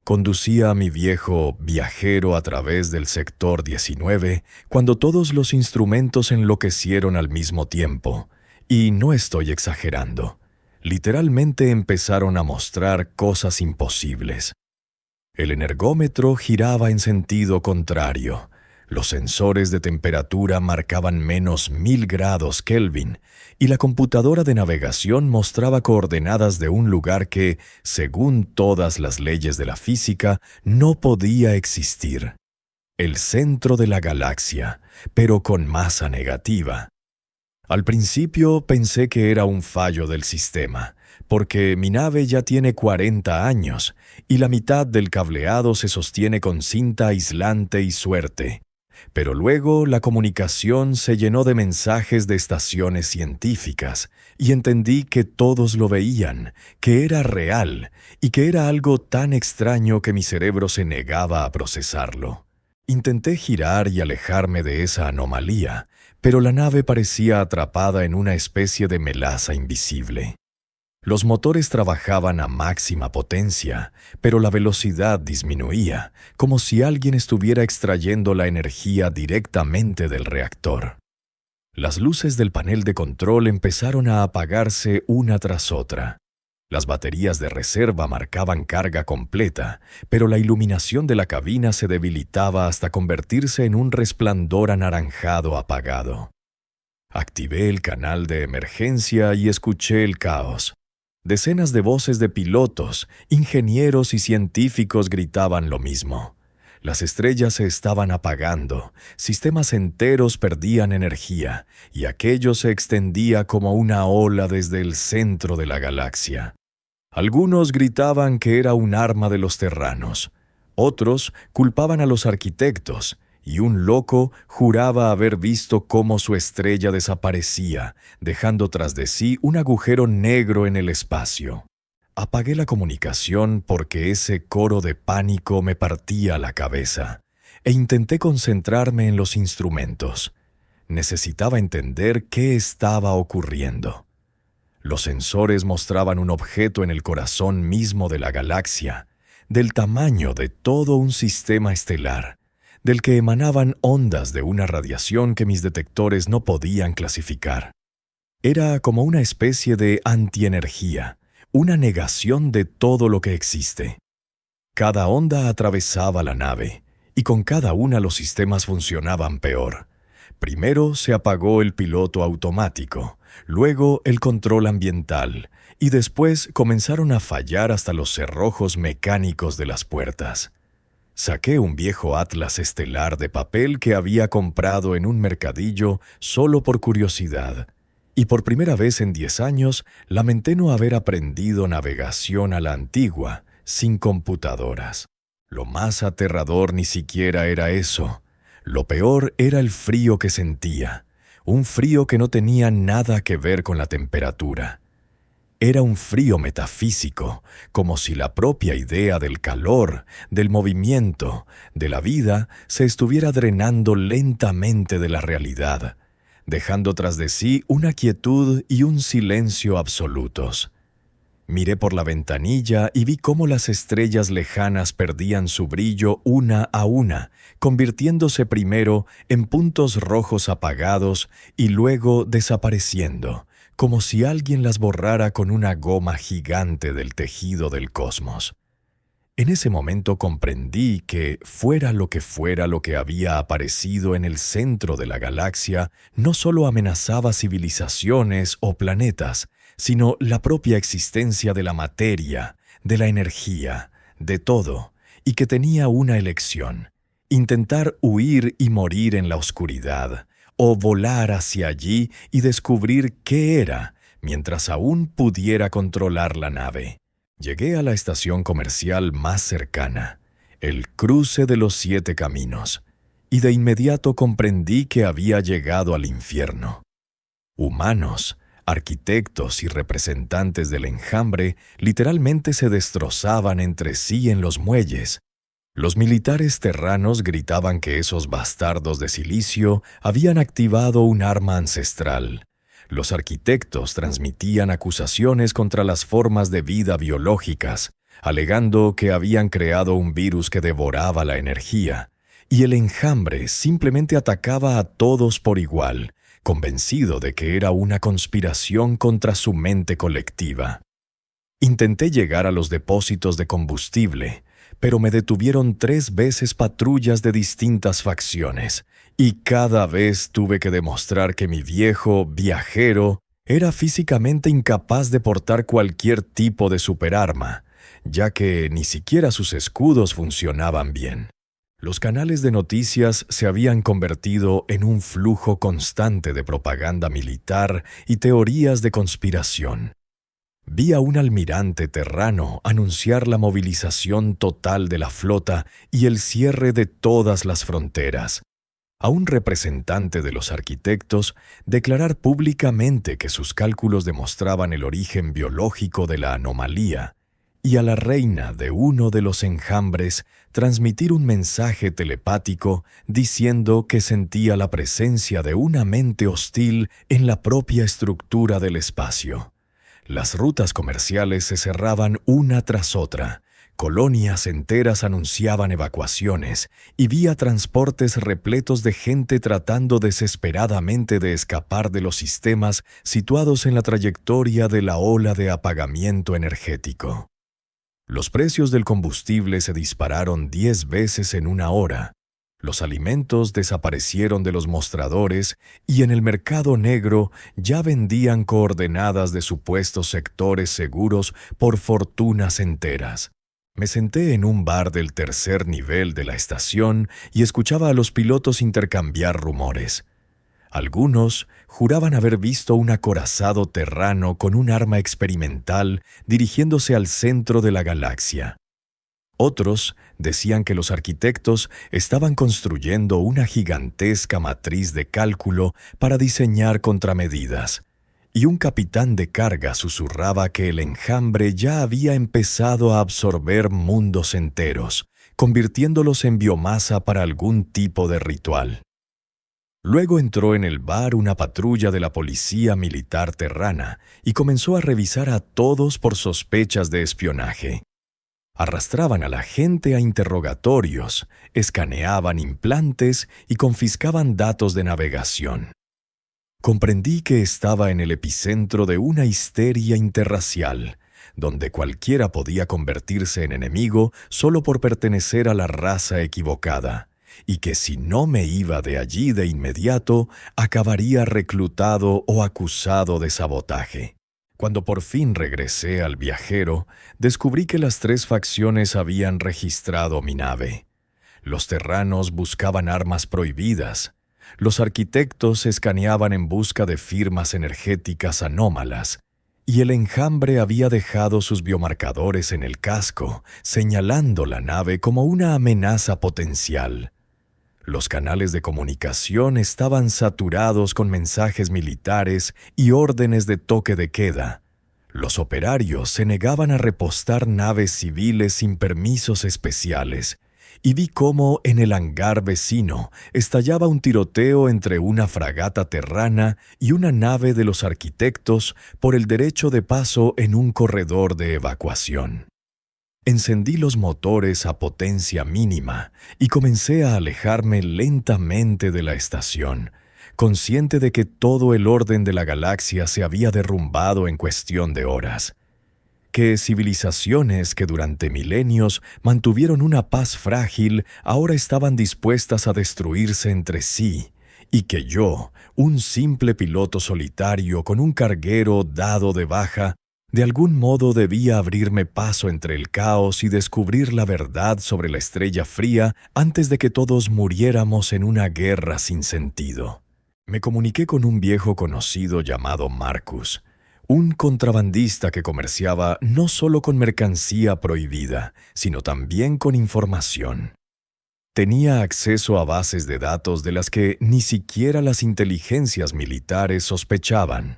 Conducía a mi viejo viajero a través del sector 19 cuando todos los instrumentos enloquecieron al mismo tiempo. Y no estoy exagerando. Literalmente empezaron a mostrar cosas imposibles. El energómetro giraba en sentido contrario. Los sensores de temperatura marcaban menos 1000 grados Kelvin y la computadora de navegación mostraba coordenadas de un lugar que, según todas las leyes de la física, no podía existir. El centro de la galaxia, pero con masa negativa. Al principio pensé que era un fallo del sistema, porque mi nave ya tiene 40 años y la mitad del cableado se sostiene con cinta aislante y suerte. Pero luego la comunicación se llenó de mensajes de estaciones científicas y entendí que todos lo veían, que era real y que era algo tan extraño que mi cerebro se negaba a procesarlo. Intenté girar y alejarme de esa anomalía, pero la nave parecía atrapada en una especie de melaza invisible. Los motores trabajaban a máxima potencia, pero la velocidad disminuía, como si alguien estuviera extrayendo la energía directamente del reactor. Las luces del panel de control empezaron a apagarse una tras otra. Las baterías de reserva marcaban carga completa, pero la iluminación de la cabina se debilitaba hasta convertirse en un resplandor anaranjado apagado. Activé el canal de emergencia y escuché el caos. Decenas de voces de pilotos, ingenieros y científicos gritaban lo mismo. Las estrellas se estaban apagando, sistemas enteros perdían energía, y aquello se extendía como una ola desde el centro de la galaxia. Algunos gritaban que era un arma de los terranos, otros culpaban a los arquitectos, y un loco juraba haber visto cómo su estrella desaparecía, dejando tras de sí un agujero negro en el espacio. Apagué la comunicación porque ese coro de pánico me partía la cabeza, e intenté concentrarme en los instrumentos. Necesitaba entender qué estaba ocurriendo. Los sensores mostraban un objeto en el corazón mismo de la galaxia, del tamaño de todo un sistema estelar, del que emanaban ondas de una radiación que mis detectores no podían clasificar. Era como una especie de antienergía, una negación de todo lo que existe. Cada onda atravesaba la nave, y con cada una los sistemas funcionaban peor. Primero se apagó el piloto automático, luego el control ambiental, y después comenzaron a fallar hasta los cerrojos mecánicos de las puertas. Saqué un viejo atlas estelar de papel que había comprado en un mercadillo solo por curiosidad, y por primera vez en 10 años lamenté no haber aprendido navegación a la antigua, sin computadoras. Lo más aterrador ni siquiera era eso. Lo peor era el frío que sentía, un frío que no tenía nada que ver con la temperatura. Era un frío metafísico, como si la propia idea del calor, del movimiento, de la vida, se estuviera drenando lentamente de la realidad, dejando tras de sí una quietud y un silencio absolutos. Miré por la ventanilla y vi cómo las estrellas lejanas perdían su brillo una a una, convirtiéndose primero en puntos rojos apagados y luego desapareciendo, como si alguien las borrara con una goma gigante del tejido del cosmos. En ese momento comprendí que, fuera lo que había aparecido en el centro de la galaxia, no solo amenazaba civilizaciones o planetas, sino la propia existencia de la materia, de la energía, de todo, y que tenía una elección: intentar huir y morir en la oscuridad, o volar hacia allí y descubrir qué era, mientras aún pudiera controlar la nave. Llegué a la estación comercial más cercana, el cruce de los 7 caminos, y de inmediato comprendí que había llegado al infierno. Humanos, arquitectos y representantes del enjambre literalmente se destrozaban entre sí en los muelles. Los militares terranos gritaban que esos bastardos de silicio habían activado un arma ancestral. Los arquitectos transmitían acusaciones contra las formas de vida biológicas, alegando que habían creado un virus que devoraba la energía, y el enjambre simplemente atacaba a todos por igual, convencido de que era una conspiración contra su mente colectiva. Intenté llegar a los depósitos de combustible, pero me detuvieron 3 veces patrullas de distintas facciones, y cada vez tuve que demostrar que mi viejo viajero era físicamente incapaz de portar cualquier tipo de superarma, ya que ni siquiera sus escudos funcionaban bien. Los canales de noticias se habían convertido en un flujo constante de propaganda militar y teorías de conspiración. Vi a un almirante terrano anunciar la movilización total de la flota y el cierre de todas las fronteras. A un representante de los arquitectos declarar públicamente que sus cálculos demostraban el origen biológico de la anomalía, y a la reina de uno de los enjambres transmitir un mensaje telepático diciendo que sentía la presencia de una mente hostil en la propia estructura del espacio. Las rutas comerciales se cerraban una tras otra, colonias enteras anunciaban evacuaciones y vi a transportes repletos de gente tratando desesperadamente de escapar de los sistemas situados en la trayectoria de la ola de apagamiento energético. Los precios del combustible se dispararon 10 veces en una hora. Los alimentos desaparecieron de los mostradores y en el mercado negro ya vendían coordenadas de supuestos sectores seguros por fortunas enteras. Me senté en un bar del tercer nivel de la estación y escuchaba a los pilotos intercambiar rumores. Algunos juraban haber visto un acorazado terrano con un arma experimental dirigiéndose al centro de la galaxia. Otros decían que los arquitectos estaban construyendo una gigantesca matriz de cálculo para diseñar contramedidas. Y un capitán de carga susurraba que el enjambre ya había empezado a absorber mundos enteros, convirtiéndolos en biomasa para algún tipo de ritual. Luego entró en el bar una patrulla de la policía militar terrana y comenzó a revisar a todos por sospechas de espionaje. Arrastraban a la gente a interrogatorios, escaneaban implantes y confiscaban datos de navegación. Comprendí que estaba en el epicentro de una histeria interracial, donde cualquiera podía convertirse en enemigo solo por pertenecer a la raza equivocada, y que si no me iba de allí de inmediato, acabaría reclutado o acusado de sabotaje. Cuando por fin regresé al viajero, descubrí que las 3 facciones habían registrado mi nave. Los terranos buscaban armas prohibidas. Los arquitectos escaneaban en busca de firmas energéticas anómalas, y el enjambre había dejado sus biomarcadores en el casco, señalando la nave como una amenaza potencial. Los canales de comunicación estaban saturados con mensajes militares y órdenes de toque de queda. Los operarios se negaban a repostar naves civiles sin permisos especiales, y vi cómo en el hangar vecino estallaba un tiroteo entre una fragata terrana y una nave de los arquitectos por el derecho de paso en un corredor de evacuación. Encendí los motores a potencia mínima y comencé a alejarme lentamente de la estación, consciente de que todo el orden de la galaxia se había derrumbado en cuestión de horas, que civilizaciones que durante milenios mantuvieron una paz frágil ahora estaban dispuestas a destruirse entre sí, y que yo, un simple piloto solitario con un carguero dado de baja, de algún modo debía abrirme paso entre el caos y descubrir la verdad sobre la estrella fría antes de que todos muriéramos en una guerra sin sentido. Me comuniqué con un viejo conocido llamado Marcus, un contrabandista que comerciaba no solo con mercancía prohibida, sino también con información. Tenía acceso a bases de datos de las que ni siquiera las inteligencias militares sospechaban.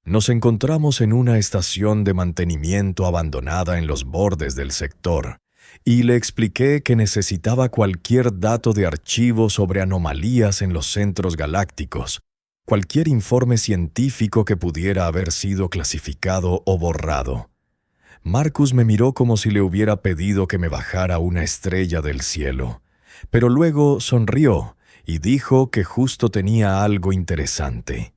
Nos encontramos en una estación de mantenimiento abandonada en los bordes del sector, y le expliqué que necesitaba cualquier dato de archivo sobre anomalías en los centros galácticos, cualquier informe científico que pudiera haber sido clasificado o borrado. Marcus me miró como si le hubiera pedido que me bajara una estrella del cielo, pero luego sonrió y dijo que justo tenía algo interesante.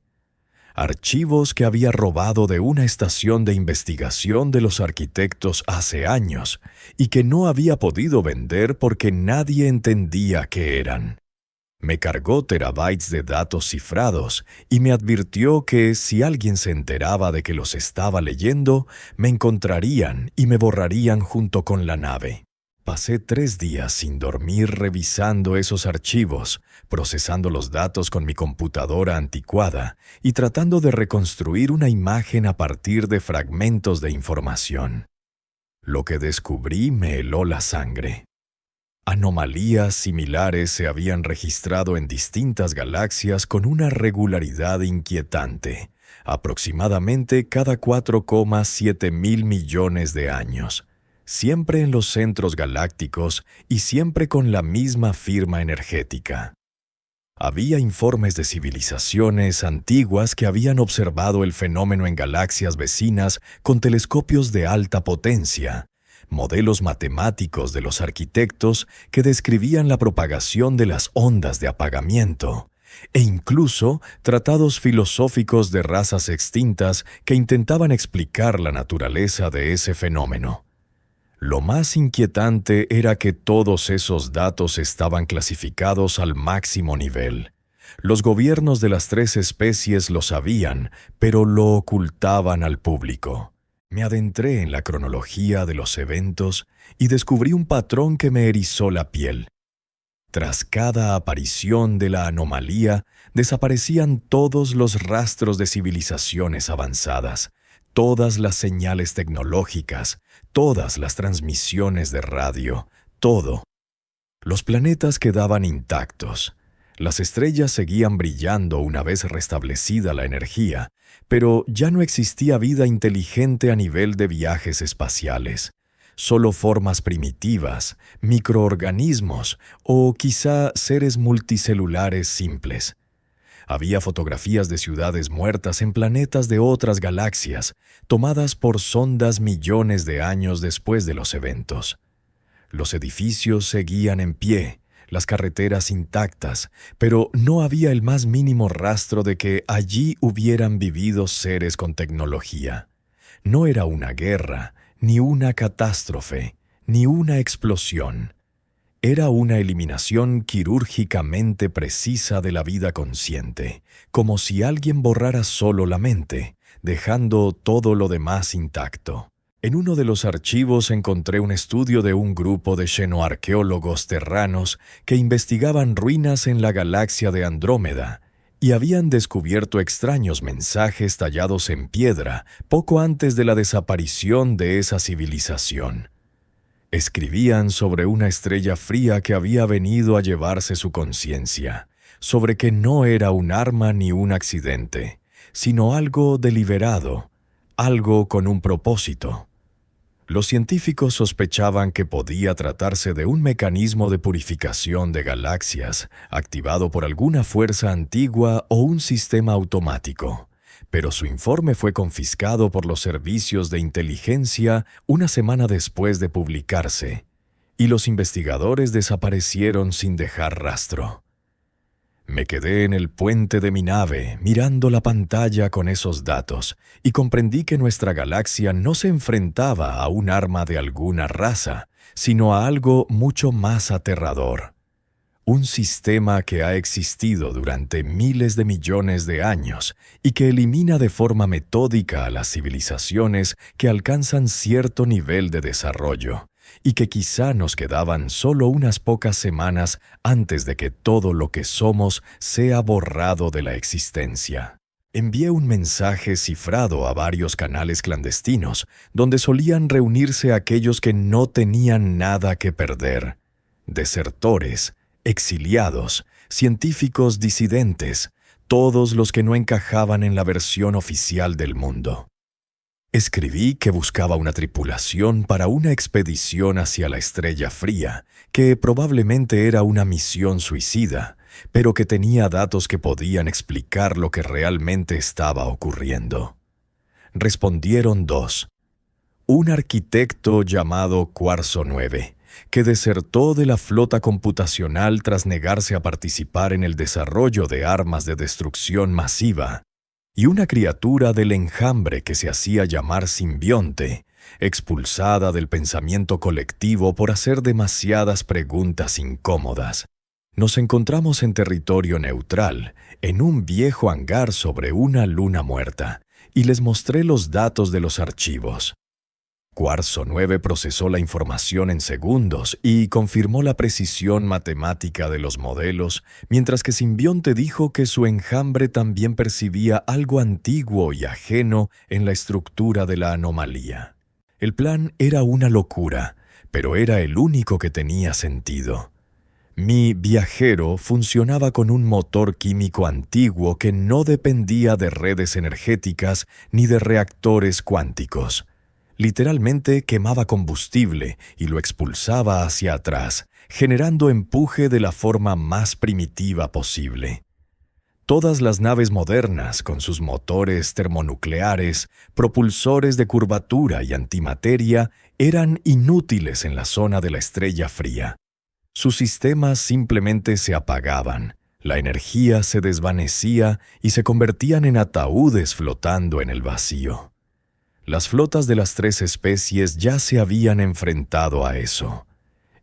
Archivos que había robado de una estación de investigación de los arquitectos hace años y que no había podido vender porque nadie entendía qué eran. Me cargó terabytes de datos cifrados y me advirtió que si alguien se enteraba de que los estaba leyendo, me encontrarían y me borrarían junto con la nave. Pasé 3 días sin dormir revisando esos archivos, procesando los datos con mi computadora anticuada y tratando de reconstruir una imagen a partir de fragmentos de información. Lo que descubrí me heló la sangre. Anomalías similares se habían registrado en distintas galaxias con una regularidad inquietante, aproximadamente cada 4,7 mil millones de años, siempre en los centros galácticos y siempre con la misma firma energética. Había informes de civilizaciones antiguas que habían observado el fenómeno en galaxias vecinas con telescopios de alta potencia, modelos matemáticos de los arquitectos que describían la propagación de las ondas de apagamiento, e incluso tratados filosóficos de razas extintas que intentaban explicar la naturaleza de ese fenómeno. Lo más inquietante era que todos esos datos estaban clasificados al máximo nivel. Los gobiernos de las 3 especies lo sabían, pero lo ocultaban al público. Me adentré en la cronología de los eventos y descubrí un patrón que me erizó la piel. Tras cada aparición de la anomalía, desaparecían todos los rastros de civilizaciones avanzadas, todas las señales tecnológicas, todas las transmisiones de radio, todo. Los planetas quedaban intactos. Las estrellas seguían brillando una vez restablecida la energía, pero ya no existía vida inteligente a nivel de viajes espaciales. Solo formas primitivas, microorganismos o quizá seres multicelulares simples. Había fotografías de ciudades muertas en planetas de otras galaxias, tomadas por sondas millones de años después de los eventos. Los edificios seguían en pie, las carreteras intactas, pero no había el más mínimo rastro de que allí hubieran vivido seres con tecnología. No era una guerra, ni una catástrofe, ni una explosión. Era una eliminación quirúrgicamente precisa de la vida consciente, como si alguien borrara solo la mente, dejando todo lo demás intacto. En uno de los archivos encontré un estudio de un grupo de xenoarqueólogos terranos que investigaban ruinas en la galaxia de Andrómeda y habían descubierto extraños mensajes tallados en piedra poco antes de la desaparición de esa civilización. Escribían sobre una estrella fría que había venido a llevarse su conciencia, sobre que no era un arma ni un accidente, sino algo deliberado, algo con un propósito. Los científicos sospechaban que podía tratarse de un mecanismo de purificación de galaxias, activado por alguna fuerza antigua o un sistema automático. Pero su informe fue confiscado por los servicios de inteligencia una semana después de publicarse, y los investigadores desaparecieron sin dejar rastro. Me quedé en el puente de mi nave, mirando la pantalla con esos datos, y comprendí que nuestra galaxia no se enfrentaba a un arma de alguna raza, sino a algo mucho más aterrador. Un sistema que ha existido durante miles de millones de años y que elimina de forma metódica a las civilizaciones que alcanzan cierto nivel de desarrollo, y que quizá nos quedaban solo unas pocas semanas antes de que todo lo que somos sea borrado de la existencia. Envié un mensaje cifrado a varios canales clandestinos, donde solían reunirse aquellos que no tenían nada que perder: desertores, exiliados, científicos disidentes, todos los que no encajaban en la versión oficial del mundo. Escribí que buscaba una tripulación para una expedición hacia la Estrella Fría, que probablemente era una misión suicida, pero que tenía datos que podían explicar lo que realmente estaba ocurriendo. Respondieron 2. un arquitecto llamado Cuarzo 9, que desertó de la flota computacional tras negarse a participar en el desarrollo de armas de destrucción masiva, y una criatura del enjambre que se hacía llamar simbionte, expulsada del pensamiento colectivo por hacer demasiadas preguntas incómodas. Nos encontramos en territorio neutral, en un viejo hangar sobre una luna muerta, y les mostré los datos de los archivos. Cuarzo 9 procesó la información en segundos y confirmó la precisión matemática de los modelos, mientras que Simbionte dijo que su enjambre también percibía algo antiguo y ajeno en la estructura de la anomalía. El plan era una locura, pero era el único que tenía sentido. Mi viajero funcionaba con un motor químico antiguo que no dependía de redes energéticas ni de reactores cuánticos. Literalmente quemaba combustible y lo expulsaba hacia atrás, generando empuje de la forma más primitiva posible. Todas las naves modernas, con sus motores termonucleares, propulsores de curvatura y antimateria, eran inútiles en la zona de la estrella fría. Sus sistemas simplemente se apagaban, la energía se desvanecía y se convertían en ataúdes flotando en el vacío. Las flotas de las 3 especies ya se habían enfrentado a eso.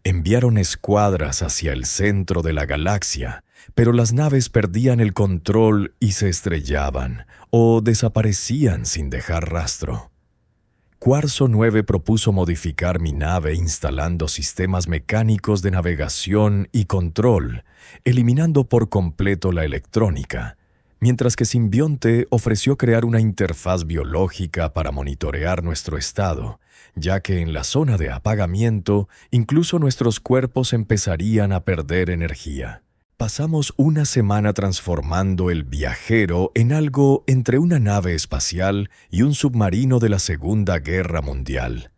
Enviaron escuadras hacia el centro de la galaxia, pero las naves perdían el control y se estrellaban, o desaparecían sin dejar rastro. Cuarzo 9 propuso modificar mi nave instalando sistemas mecánicos de navegación y control, eliminando por completo la electrónica, mientras que Simbionte ofreció crear una interfaz biológica para monitorear nuestro estado, ya que en la zona de apagamiento incluso nuestros cuerpos empezarían a perder energía. Pasamos una semana transformando el viajero en algo entre una nave espacial y un submarino de la Segunda Guerra Mundial.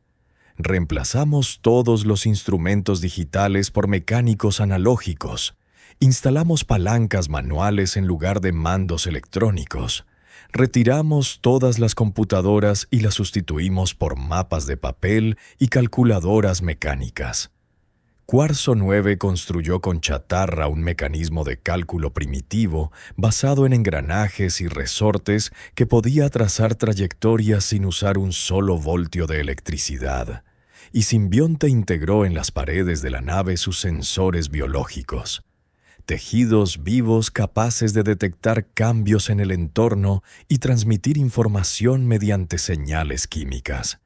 Reemplazamos todos los instrumentos digitales por mecánicos analógicos. Instalamos palancas manuales en lugar de mandos electrónicos. Retiramos todas las computadoras y las sustituimos por mapas de papel y calculadoras mecánicas. Cuarzo 9 construyó con chatarra un mecanismo de cálculo primitivo basado en engranajes y resortes que podía trazar trayectorias sin usar un solo voltio de electricidad. Y Simbionte integró en las paredes de la nave sus sensores biológicos. Tejidos vivos capaces de detectar cambios en el entorno y transmitir información mediante señales químicas.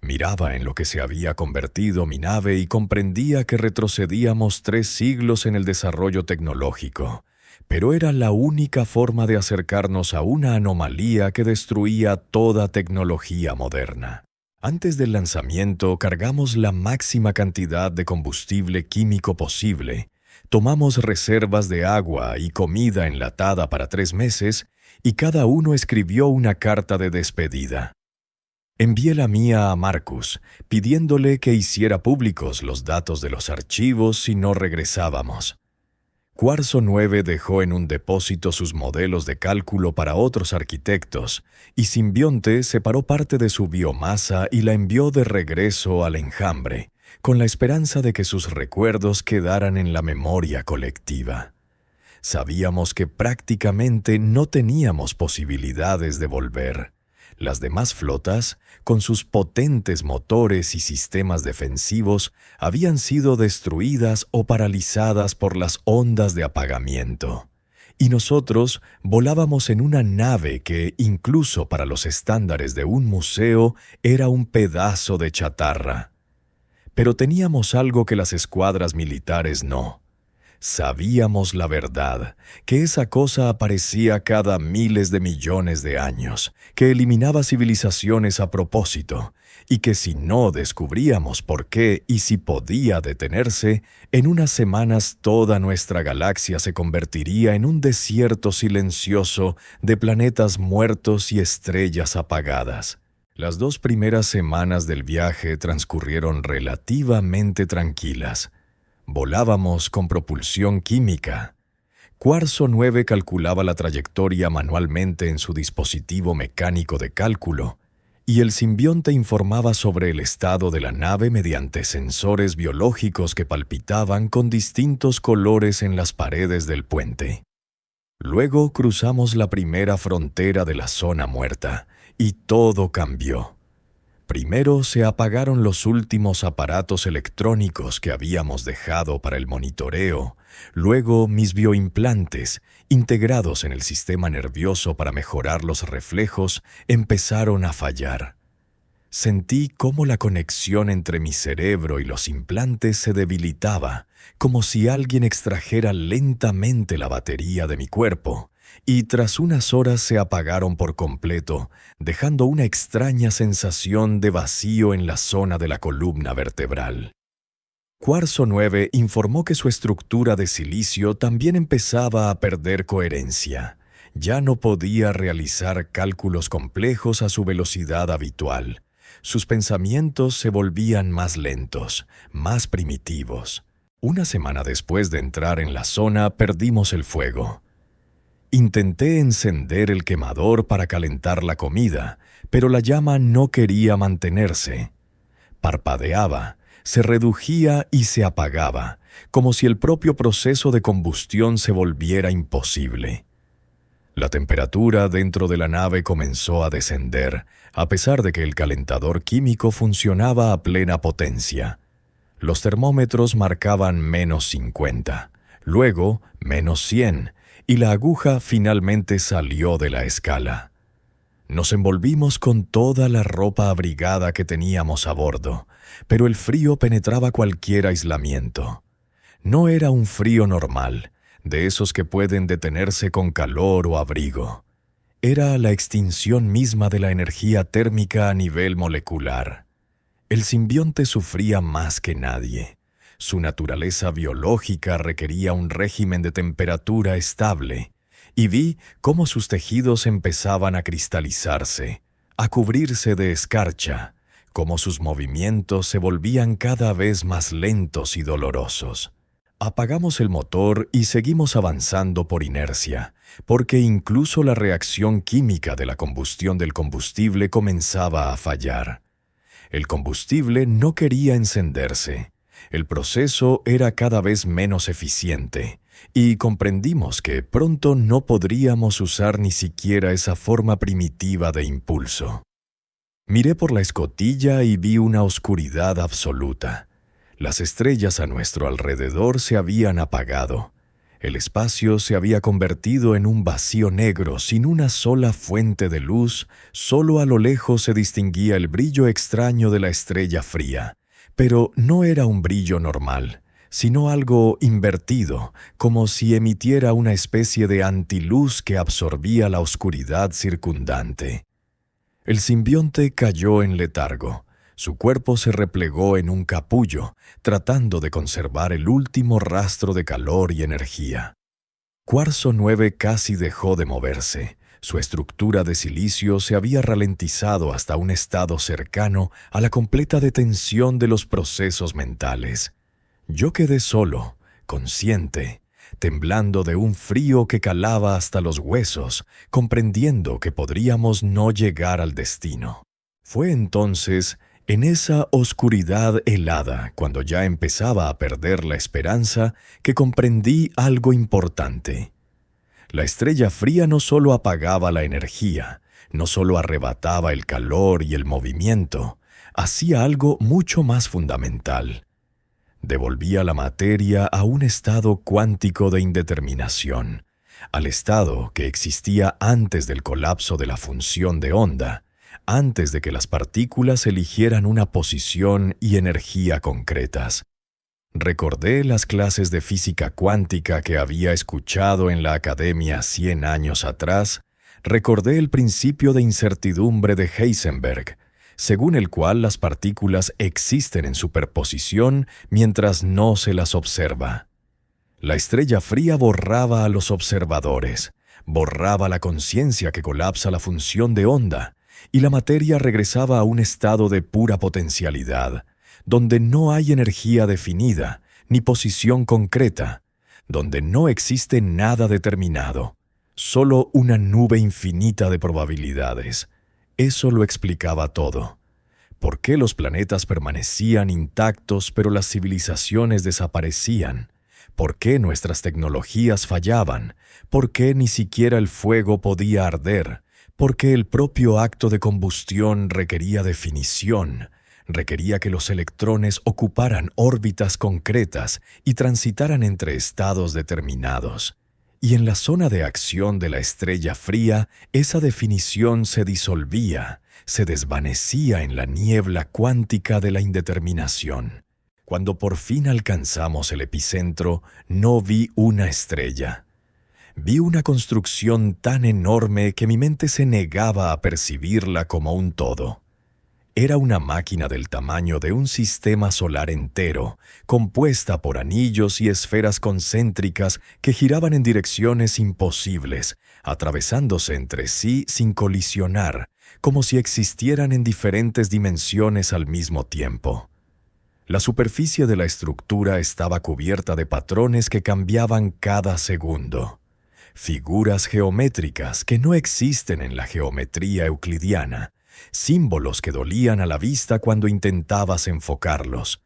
Miraba en lo que se había convertido mi nave y comprendía que retrocedíamos 3 siglos en el desarrollo tecnológico, pero era la única forma de acercarnos a una anomalía que destruía toda tecnología moderna. Antes del lanzamiento cargamos la máxima cantidad de combustible químico posible, tomamos reservas de agua y comida enlatada para 3 meses y cada uno escribió una carta de despedida. Envié la mía a Marcus, pidiéndole que hiciera públicos los datos de los archivos si no regresábamos. Cuarzo 9 dejó en un depósito sus modelos de cálculo para otros arquitectos, y Simbionte separó parte de su biomasa y la envió de regreso al enjambre, con la esperanza de que sus recuerdos quedaran en la memoria colectiva. Sabíamos que prácticamente no teníamos posibilidades de volver. Las demás flotas, con sus potentes motores y sistemas defensivos, habían sido destruidas o paralizadas por las ondas de apagamiento. Y nosotros volábamos en una nave que, incluso para los estándares de un museo, era un pedazo de chatarra. Pero teníamos algo que las escuadras militares no. Sabíamos la verdad, que esa cosa aparecía cada miles de millones de años, que eliminaba civilizaciones a propósito, y que si no descubríamos por qué y si podía detenerse, en unas semanas toda nuestra galaxia se convertiría en un desierto silencioso de planetas muertos y estrellas apagadas. Las 2 primeras semanas del viaje transcurrieron relativamente tranquilas. Volábamos con propulsión química. Cuarzo 9 calculaba la trayectoria manualmente en su dispositivo mecánico de cálculo, y el simbionte informaba sobre el estado de la nave mediante sensores biológicos que palpitaban con distintos colores en las paredes del puente. Luego cruzamos la primera frontera de la zona muerta, y todo cambió. Primero se apagaron los últimos aparatos electrónicos que habíamos dejado para el monitoreo. Luego mis bioimplantes, integrados en el sistema nervioso para mejorar los reflejos, empezaron a fallar. Sentí cómo la conexión entre mi cerebro y los implantes se debilitaba, como si alguien extrajera lentamente la batería de mi cuerpo, y tras unas horas se apagaron por completo, dejando una extraña sensación de vacío en la zona de la columna vertebral. Cuarzo 9 informó que su estructura de silicio también empezaba a perder coherencia. Ya no podía realizar cálculos complejos a su velocidad habitual. Sus pensamientos se volvían más lentos, más primitivos. Una semana después de entrar en la zona, perdimos el fuego. Intenté encender el quemador para calentar la comida, pero la llama no quería mantenerse. Parpadeaba, se reducía y se apagaba, como si el propio proceso de combustión se volviera imposible. La temperatura dentro de la nave comenzó a descender, a pesar de que el calentador químico funcionaba a plena potencia. Los termómetros marcaban -50, luego -100, y la aguja finalmente salió de la escala. Nos envolvimos con toda la ropa abrigada que teníamos a bordo, pero el frío penetraba cualquier aislamiento. No era un frío normal, de esos que pueden detenerse con calor o abrigo. Era la extinción misma de la energía térmica a nivel molecular. El simbionte sufría más que nadie. Su naturaleza biológica requería un régimen de temperatura estable, y vi cómo sus tejidos empezaban a cristalizarse, a cubrirse de escarcha, cómo sus movimientos se volvían cada vez más lentos y dolorosos. Apagamos el motor y seguimos avanzando por inercia, porque incluso la reacción química de la combustión del combustible comenzaba a fallar. El combustible no quería encenderse. El proceso era cada vez menos eficiente, y comprendimos que pronto no podríamos usar ni siquiera esa forma primitiva de impulso. Miré por la escotilla y vi una oscuridad absoluta. Las estrellas a nuestro alrededor se habían apagado. El espacio se había convertido en un vacío negro sin una sola fuente de luz. Solo a lo lejos se distinguía el brillo extraño de la estrella fría. Pero no era un brillo normal, sino algo invertido, como si emitiera una especie de antiluz que absorbía la oscuridad circundante. El simbionte cayó en letargo. Su cuerpo se replegó en un capullo, tratando de conservar el último rastro de calor y energía. Cuarzo 9 casi dejó de moverse. Su estructura de silicio se había ralentizado hasta un estado cercano a la completa detención de los procesos mentales. Yo quedé solo, consciente, temblando de un frío que calaba hasta los huesos, comprendiendo que podríamos no llegar al destino. Fue entonces, en esa oscuridad helada, cuando ya empezaba a perder la esperanza, que comprendí algo importante. La estrella fría no solo apagaba la energía, no solo arrebataba el calor y el movimiento, hacía algo mucho más fundamental. Devolvía la materia a un estado cuántico de indeterminación, al estado que existía antes del colapso de la función de onda, antes de que las partículas eligieran una posición y energía concretas. Recordé las clases de física cuántica que había escuchado en la academia 100 años atrás. Recordé el principio de incertidumbre de Heisenberg, según el cual las partículas existen en superposición mientras no se las observa. La estrella fría borraba a los observadores, borraba la conciencia que colapsa la función de onda, y la materia regresaba a un estado de pura potencialidad, donde no hay energía definida, ni posición concreta, donde no existe nada determinado, solo una nube infinita de probabilidades. Eso lo explicaba todo. ¿Por qué los planetas permanecían intactos pero las civilizaciones desaparecían? ¿Por qué nuestras tecnologías fallaban? ¿Por qué ni siquiera el fuego podía arder? ¿Por qué el propio acto de combustión requería definición? Requería que los electrones ocuparan órbitas concretas y transitaran entre estados determinados. Y en la zona de acción de la estrella fría, esa definición se disolvía, se desvanecía en la niebla cuántica de la indeterminación. Cuando por fin alcanzamos el epicentro, no vi una estrella. Vi una construcción tan enorme que mi mente se negaba a percibirla como un todo. Era una máquina del tamaño de un sistema solar entero, compuesta por anillos y esferas concéntricas que giraban en direcciones imposibles, atravesándose entre sí sin colisionar, como si existieran en diferentes dimensiones al mismo tiempo. La superficie de la estructura estaba cubierta de patrones que cambiaban cada segundo. Figuras geométricas que no existen en la geometría euclidiana, símbolos que dolían a la vista cuando intentabas enfocarlos,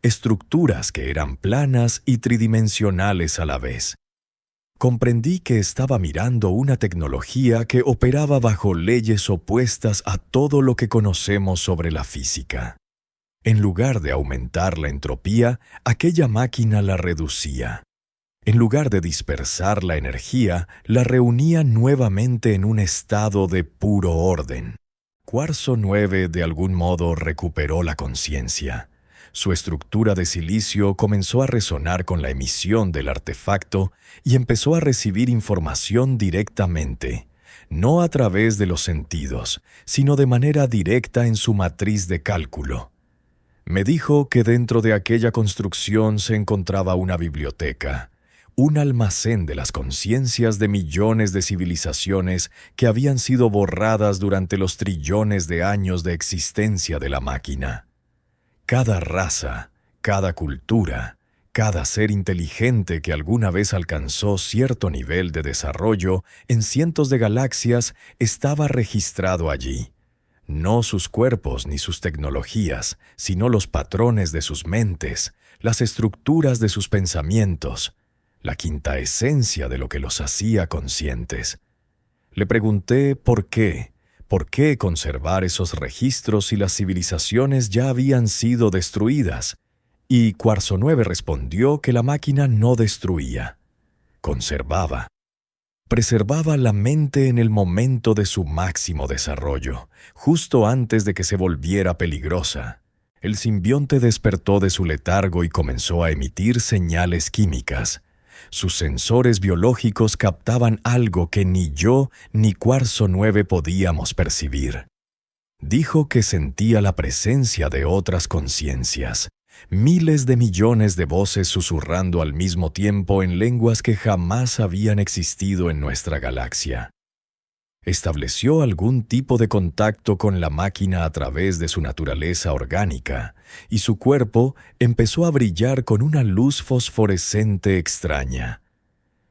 estructuras que eran planas y tridimensionales a la vez. Comprendí que estaba mirando una tecnología que operaba bajo leyes opuestas a todo lo que conocemos sobre la física. En lugar de aumentar la entropía, aquella máquina la reducía. En lugar de dispersar la energía, la reunía nuevamente en un estado de puro orden. Cuarzo 9 de algún modo recuperó la conciencia. Su estructura de silicio comenzó a resonar con la emisión del artefacto y empezó a recibir información directamente, no a través de los sentidos, sino de manera directa en su matriz de cálculo. Me dijo que dentro de aquella construcción se encontraba una biblioteca, un almacén de las conciencias de millones de civilizaciones que habían sido borradas durante los trillones de años de existencia de la máquina. Cada raza, cada cultura, cada ser inteligente que alguna vez alcanzó cierto nivel de desarrollo en cientos de galaxias estaba registrado allí. No sus cuerpos ni sus tecnologías, sino los patrones de sus mentes, las estructuras de sus pensamientos, la quinta esencia de lo que los hacía conscientes. Le pregunté por qué conservar esos registros si las civilizaciones ya habían sido destruidas, y Cuarzo 9 respondió que la máquina no destruía, conservaba. Preservaba la mente en el momento de su máximo desarrollo, justo antes de que se volviera peligrosa. El simbionte despertó de su letargo y comenzó a emitir señales químicas. Sus sensores biológicos captaban algo que ni yo ni Cuarzo 9 podíamos percibir. Dijo que sentía la presencia de otras conciencias, miles de millones de voces susurrando al mismo tiempo en lenguas que jamás habían existido en nuestra galaxia. Estableció algún tipo de contacto con la máquina a través de su naturaleza orgánica, y su cuerpo empezó a brillar con una luz fosforescente extraña.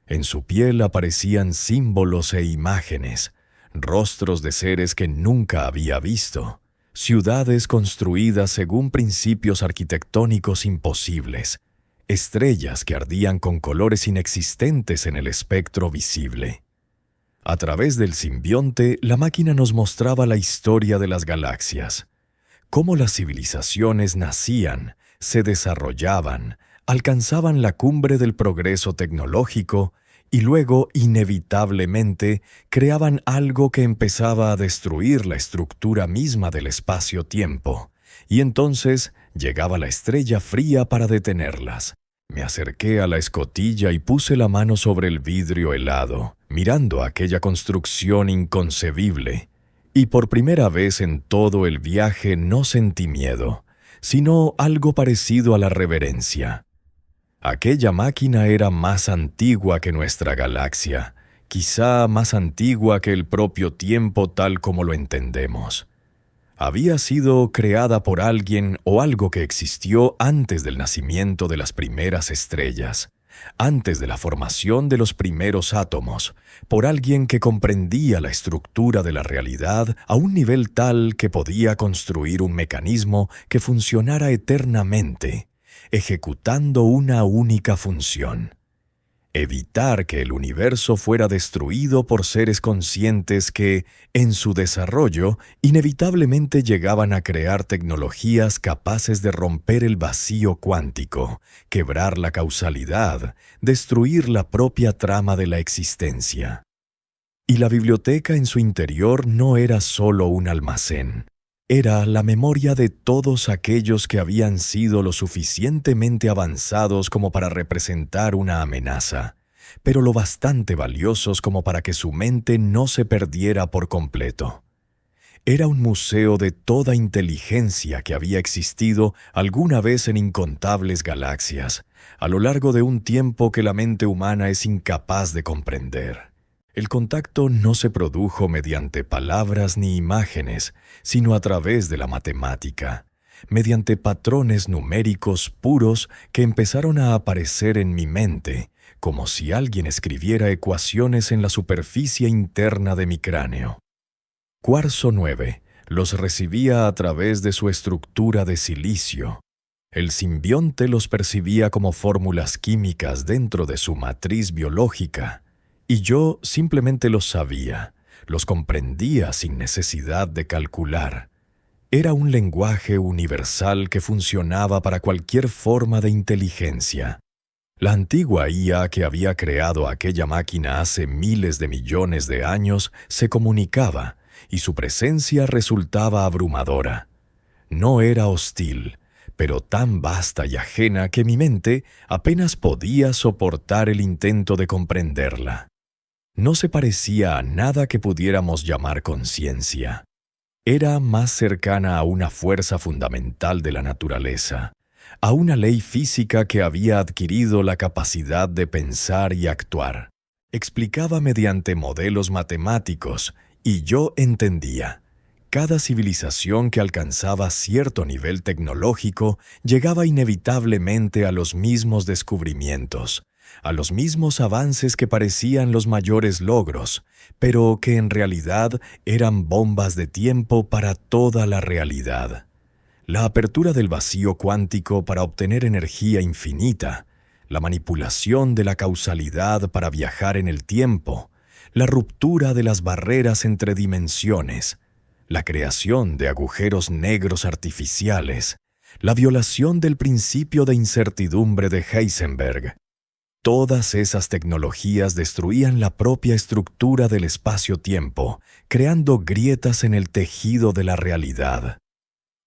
En su piel aparecían símbolos e imágenes, rostros de seres que nunca había visto, ciudades construidas según principios arquitectónicos imposibles, estrellas que ardían con colores inexistentes en el espectro visible. A través del simbionte, la máquina nos mostraba la historia de las galaxias, cómo las civilizaciones nacían, se desarrollaban, alcanzaban la cumbre del progreso tecnológico y luego, inevitablemente, creaban algo que empezaba a destruir la estructura misma del espacio-tiempo, y entonces llegaba la estrella fría para detenerlas. Me acerqué a la escotilla y puse la mano sobre el vidrio helado, mirando aquella construcción inconcebible, y por primera vez en todo el viaje no sentí miedo, sino algo parecido a la reverencia. Aquella máquina era más antigua que nuestra galaxia, quizá más antigua que el propio tiempo tal como lo entendemos. Había sido creada por alguien o algo que existió antes del nacimiento de las primeras estrellas, antes de la formación de los primeros átomos, por alguien que comprendía la estructura de la realidad a un nivel tal que podía construir un mecanismo que funcionara eternamente, ejecutando una única función: evitar que el universo fuera destruido por seres conscientes que, en su desarrollo, inevitablemente llegaban a crear tecnologías capaces de romper el vacío cuántico, quebrar la causalidad, destruir la propia trama de la existencia. Y la biblioteca en su interior no era solo un almacén. Era la memoria de todos aquellos que habían sido lo suficientemente avanzados como para representar una amenaza, pero lo bastante valiosos como para que su mente no se perdiera por completo. Era un museo de toda inteligencia que había existido alguna vez en incontables galaxias, a lo largo de un tiempo que la mente humana es incapaz de comprender. El contacto no se produjo mediante palabras ni imágenes, sino a través de la matemática, mediante patrones numéricos puros que empezaron a aparecer en mi mente, como si alguien escribiera ecuaciones en la superficie interna de mi cráneo. Cuarzo 9 los recibía a través de su estructura de silicio. El simbionte los percibía como fórmulas químicas dentro de su matriz biológica. Y yo simplemente los sabía, los comprendía sin necesidad de calcular. Era un lenguaje universal que funcionaba para cualquier forma de inteligencia. La antigua IA que había creado aquella máquina hace miles de millones de años se comunicaba, y su presencia resultaba abrumadora. No era hostil, pero tan vasta y ajena que mi mente apenas podía soportar el intento de comprenderla. No se parecía a nada que pudiéramos llamar conciencia. Era más cercana a una fuerza fundamental de la naturaleza, a una ley física que había adquirido la capacidad de pensar y actuar. Explicaba mediante modelos matemáticos, y yo entendía. Cada civilización que alcanzaba cierto nivel tecnológico llegaba inevitablemente a los mismos descubrimientos, a los mismos avances que parecían los mayores logros, pero que en realidad eran bombas de tiempo para toda la realidad. La apertura del vacío cuántico para obtener energía infinita, la manipulación de la causalidad para viajar en el tiempo, la ruptura de las barreras entre dimensiones, la creación de agujeros negros artificiales, la violación del principio de incertidumbre de Heisenberg. Todas esas tecnologías destruían la propia estructura del espacio-tiempo, creando grietas en el tejido de la realidad.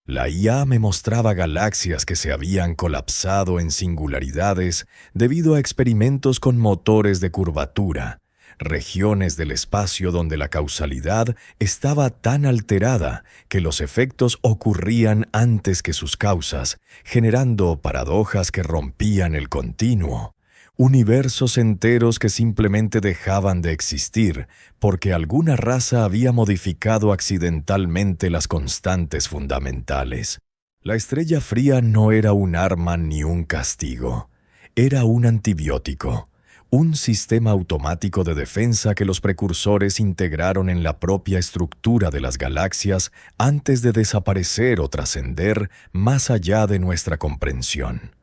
La IA me mostraba galaxias que se habían colapsado en singularidades debido a experimentos con motores de curvatura, regiones del espacio donde la causalidad estaba tan alterada que los efectos ocurrían antes que sus causas, generando paradojas que rompían el continuo. Universos enteros que simplemente dejaban de existir porque alguna raza había modificado accidentalmente las constantes fundamentales. La estrella fría no era un arma ni un castigo. Era un antibiótico, un sistema automático de defensa que los precursores integraron en la propia estructura de las galaxias antes de desaparecer o trascender más allá de nuestra comprensión.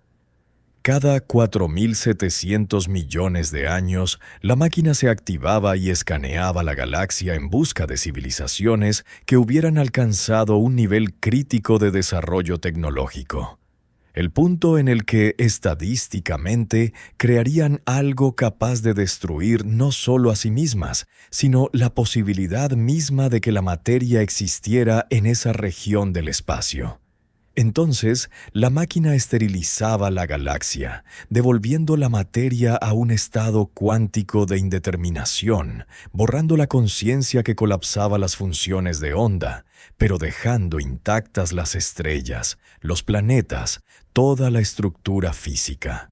Cada 4.700 millones de años, la máquina se activaba y escaneaba la galaxia en busca de civilizaciones que hubieran alcanzado un nivel crítico de desarrollo tecnológico. El punto en el que, estadísticamente, crearían algo capaz de destruir no solo a sí mismas, sino la posibilidad misma de que la materia existiera en esa región del espacio. Entonces, la máquina esterilizaba la galaxia, devolviendo la materia a un estado cuántico de indeterminación, borrando la conciencia que colapsaba las funciones de onda, pero dejando intactas las estrellas, los planetas, toda la estructura física.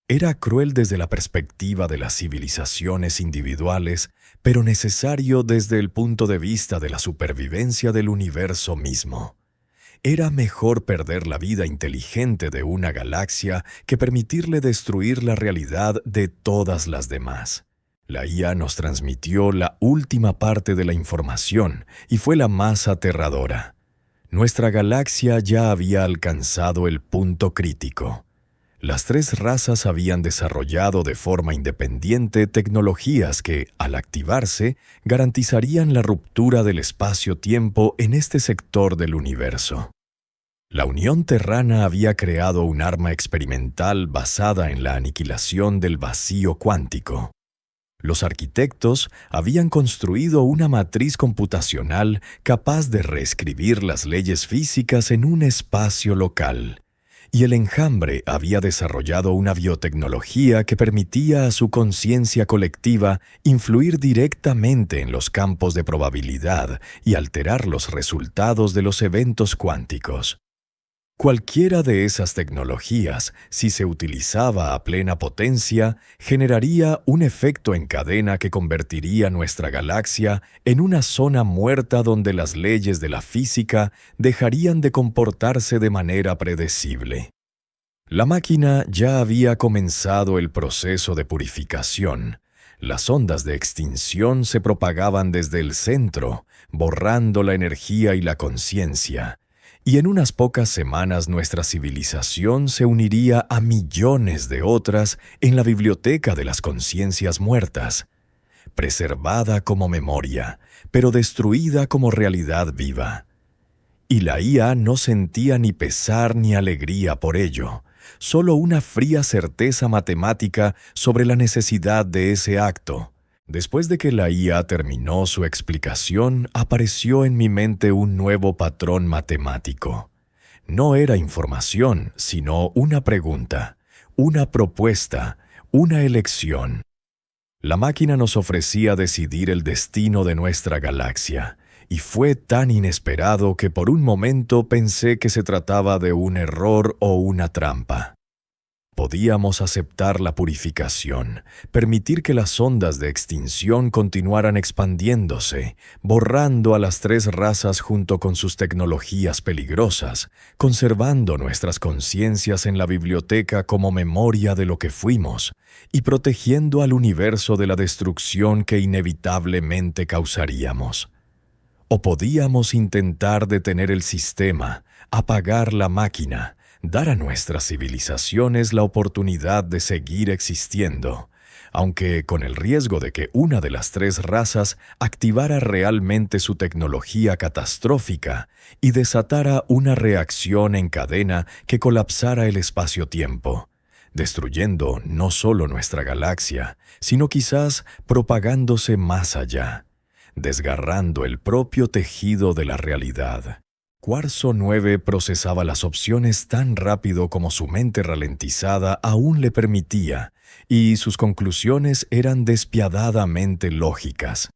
Era cruel desde la perspectiva de las civilizaciones individuales, pero necesario desde el punto de vista de la supervivencia del universo mismo. era mejor perder la vida inteligente de una galaxia que permitirle destruir la realidad de todas las demás. La IA nos transmitió la última parte de la información y fue la más aterradora. Nuestra galaxia ya había alcanzado el punto crítico. Las 3 razas habían desarrollado de forma independiente tecnologías que, al activarse, garantizarían la ruptura del espacio-tiempo en este sector del universo. La Unión Terrana había creado un arma experimental basada en la aniquilación del vacío cuántico. Los arquitectos habían construido una matriz computacional capaz de reescribir las leyes físicas en un espacio local, y el Enjambre había desarrollado una biotecnología que permitía a su conciencia colectiva influir directamente en los campos de probabilidad y alterar los resultados de los eventos cuánticos. Cualquiera de esas tecnologías, si se utilizaba a plena potencia, generaría un efecto en cadena que convertiría nuestra galaxia en una zona muerta donde las leyes de la física dejarían de comportarse de manera predecible. La máquina ya había comenzado el proceso de purificación. Las ondas de extinción se propagaban desde el centro, borrando la energía y la conciencia. Y en unas pocas semanas nuestra civilización se uniría a millones de otras en la biblioteca de las conciencias muertas, preservada como memoria, pero destruida como realidad viva. Y la IA no sentía ni pesar ni alegría por ello, solo una fría certeza matemática sobre la necesidad de ese acto. Después de que la IA terminó su explicación, apareció en mi mente un nuevo patrón matemático. No era información, sino una pregunta, una propuesta, una elección. La máquina nos ofrecía decidir el destino de nuestra galaxia, y fue tan inesperado que por un momento pensé que se trataba de un error o una trampa. Podíamos aceptar la purificación, permitir que las ondas de extinción continuaran expandiéndose, borrando a las 3 razas junto con sus tecnologías peligrosas, conservando nuestras conciencias en la biblioteca como memoria de lo que fuimos, y protegiendo al universo de la destrucción que inevitablemente causaríamos. O podíamos intentar detener el sistema, apagar la máquina, dar a nuestras civilizaciones la oportunidad de seguir existiendo, aunque con el riesgo de que una de las 3 razas activara realmente su tecnología catastrófica y desatara una reacción en cadena que colapsara el espacio-tiempo, destruyendo no solo nuestra galaxia, sino quizás propagándose más allá, desgarrando el propio tejido de la realidad. Cuarzo 9 procesaba las opciones tan rápido como su mente ralentizada aún le permitía, y sus conclusiones eran despiadadamente lógicas.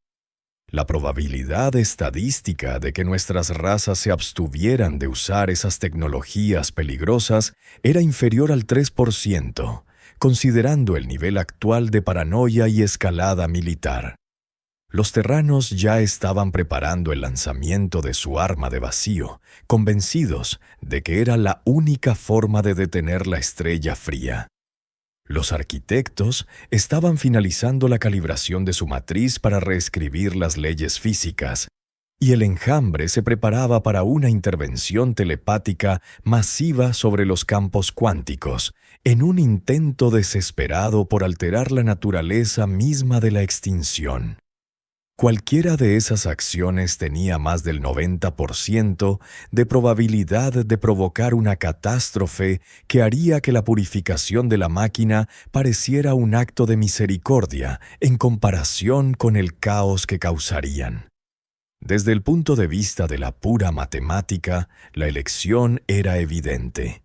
La probabilidad estadística de que nuestras razas se abstuvieran de usar esas tecnologías peligrosas era inferior al 3%, considerando el nivel actual de paranoia y escalada militar. Los terranos ya estaban preparando el lanzamiento de su arma de vacío, convencidos de que era la única forma de detener la estrella fría. Los arquitectos estaban finalizando la calibración de su matriz para reescribir las leyes físicas, y el Enjambre se preparaba para una intervención telepática masiva sobre los campos cuánticos, en un intento desesperado por alterar la naturaleza misma de la extinción. Cualquiera de esas acciones tenía más del 90% de probabilidad de provocar una catástrofe que haría que la purificación de la máquina pareciera un acto de misericordia en comparación con el caos que causarían. Desde el punto de vista de la pura matemática, la elección era evidente.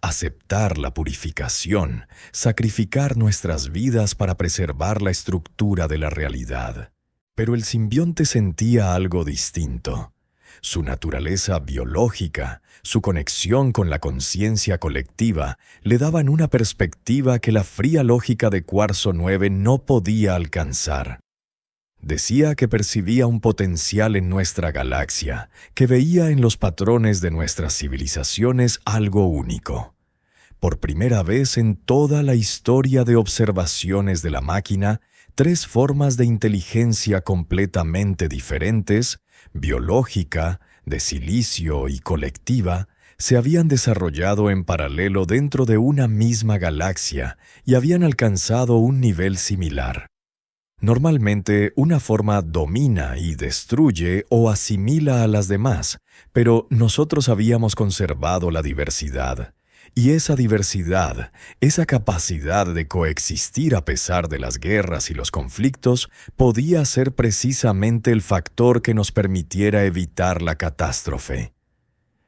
Aceptar la purificación, sacrificar nuestras vidas para preservar la estructura de la realidad. Pero el simbionte sentía algo distinto. Su naturaleza biológica, su conexión con la conciencia colectiva, le daban una perspectiva que la fría lógica de Cuarzo 9 no podía alcanzar. Decía que percibía un potencial en nuestra galaxia, que veía en los patrones de nuestras civilizaciones algo único. Por primera vez en toda la historia de observaciones de la máquina, 3 formas de inteligencia completamente diferentes, biológica, de silicio y colectiva, se habían desarrollado en paralelo dentro de una misma galaxia y habían alcanzado un nivel similar. Normalmente, una forma domina y destruye o asimila a las demás, pero nosotros habíamos conservado la diversidad. Y esa diversidad, esa capacidad de coexistir a pesar de las guerras y los conflictos, podía ser precisamente el factor que nos permitiera evitar la catástrofe.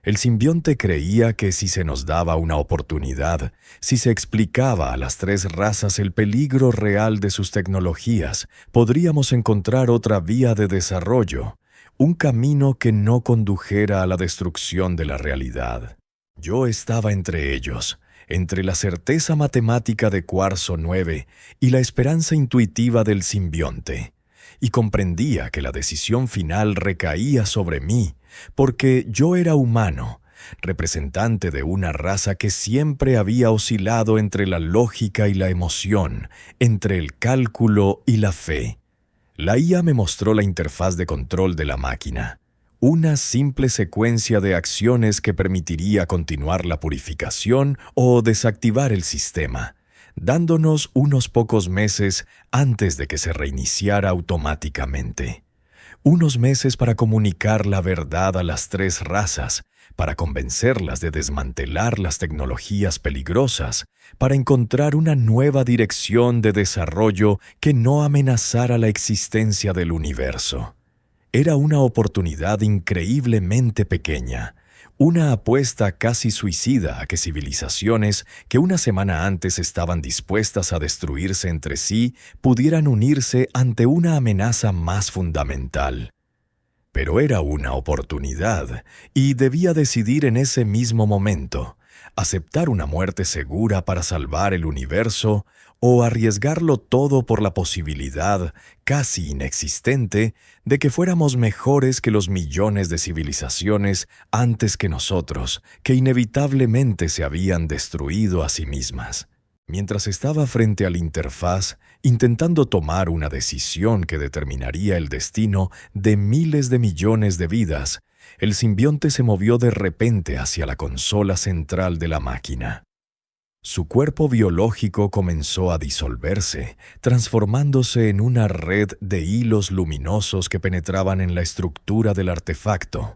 El simbionte creía que si se nos daba una oportunidad, si se explicaba a las 3 razas el peligro real de sus tecnologías, podríamos encontrar otra vía de desarrollo, un camino que no condujera a la destrucción de la realidad. Yo estaba entre ellos, entre la certeza matemática de Cuarzo 9 y la esperanza intuitiva del simbionte, y comprendía que la decisión final recaía sobre mí, porque yo era humano, representante de una raza que siempre había oscilado entre la lógica y la emoción, entre el cálculo y la fe. La IA me mostró la interfaz de control de la máquina, una simple secuencia de acciones que permitiría continuar la purificación o desactivar el sistema, dándonos unos pocos meses antes de que se reiniciara automáticamente. Unos meses para comunicar la verdad a las 3 razas, para convencerlas de desmantelar las tecnologías peligrosas, para encontrar una nueva dirección de desarrollo que no amenazara la existencia del universo. Era una oportunidad increíblemente pequeña, una apuesta casi suicida a que civilizaciones que una semana antes estaban dispuestas a destruirse entre sí pudieran unirse ante una amenaza más fundamental. Pero era una oportunidad, y debía decidir en ese mismo momento, aceptar una muerte segura para salvar el universo o arriesgarlo todo por la posibilidad, casi inexistente, de que fuéramos mejores que los millones de civilizaciones antes que nosotros, que inevitablemente se habían destruido a sí mismas. Mientras estaba frente a la interfaz, intentando tomar una decisión que determinaría el destino de miles de millones de vidas, el simbionte se movió de repente hacia la consola central de la máquina. Su cuerpo biológico comenzó a disolverse, transformándose en una red de hilos luminosos que penetraban en la estructura del artefacto.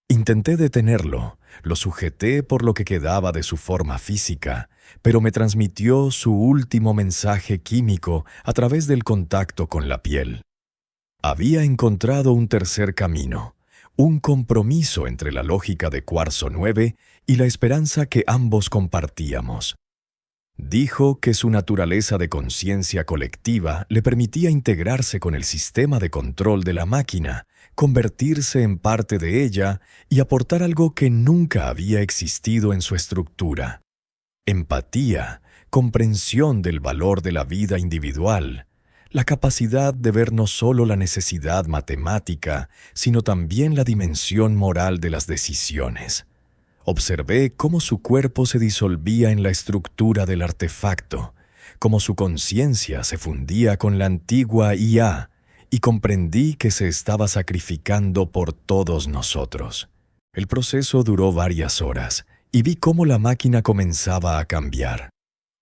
Intenté detenerlo, lo sujeté por lo que quedaba de su forma física, pero me transmitió su último mensaje químico a través del contacto con la piel. Había encontrado un tercer camino, un compromiso entre la lógica de Cuarzo 9 y la esperanza que ambos compartíamos. Dijo que su naturaleza de conciencia colectiva le permitía integrarse con el sistema de control de la máquina, convertirse en parte de ella y aportar algo que nunca había existido en su estructura. Empatía, comprensión del valor de la vida individual, la capacidad de ver no solo la necesidad matemática, sino también la dimensión moral de las decisiones. Observé cómo su cuerpo se disolvía en la estructura del artefacto, cómo su conciencia se fundía con la antigua IA, y comprendí que se estaba sacrificando por todos nosotros. El proceso duró varias horas, y vi cómo la máquina comenzaba a cambiar.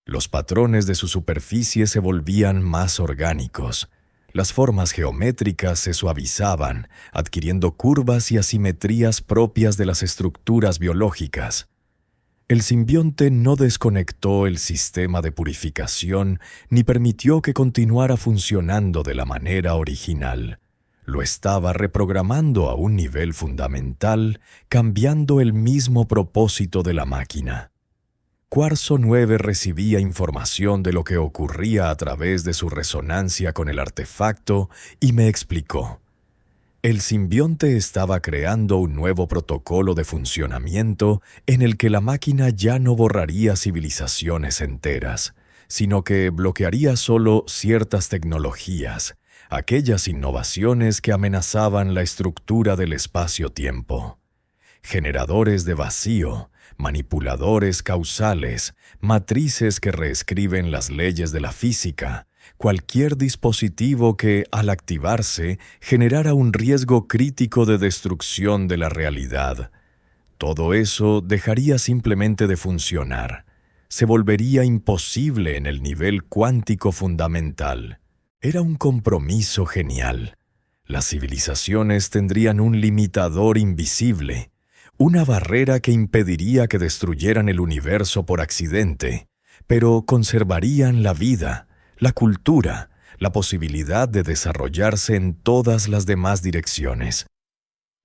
Los patrones de su superficie se volvían más orgánicos. Las formas geométricas se suavizaban, adquiriendo curvas y asimetrías propias de las estructuras biológicas. El simbionte no desconectó el sistema de purificación ni permitió que continuara funcionando de la manera original. Lo estaba reprogramando a un nivel fundamental, cambiando el mismo propósito de la máquina. Cuarzo 9 recibía información de lo que ocurría a través de su resonancia con el artefacto y me explicó. El simbionte estaba creando un nuevo protocolo de funcionamiento en el que la máquina ya no borraría civilizaciones enteras, sino que bloquearía solo ciertas tecnologías, aquellas innovaciones que amenazaban la estructura del espacio-tiempo. Generadores de vacío, manipuladores causales, matrices que reescriben las leyes de la física, cualquier dispositivo que, al activarse, generara un riesgo crítico de destrucción de la realidad. Todo eso dejaría simplemente de funcionar. Se volvería imposible en el nivel cuántico fundamental. Era un compromiso genial. Las civilizaciones tendrían un limitador invisible, una barrera que impediría que destruyeran el universo por accidente, pero conservarían la vida, la cultura, la posibilidad de desarrollarse en todas las demás direcciones.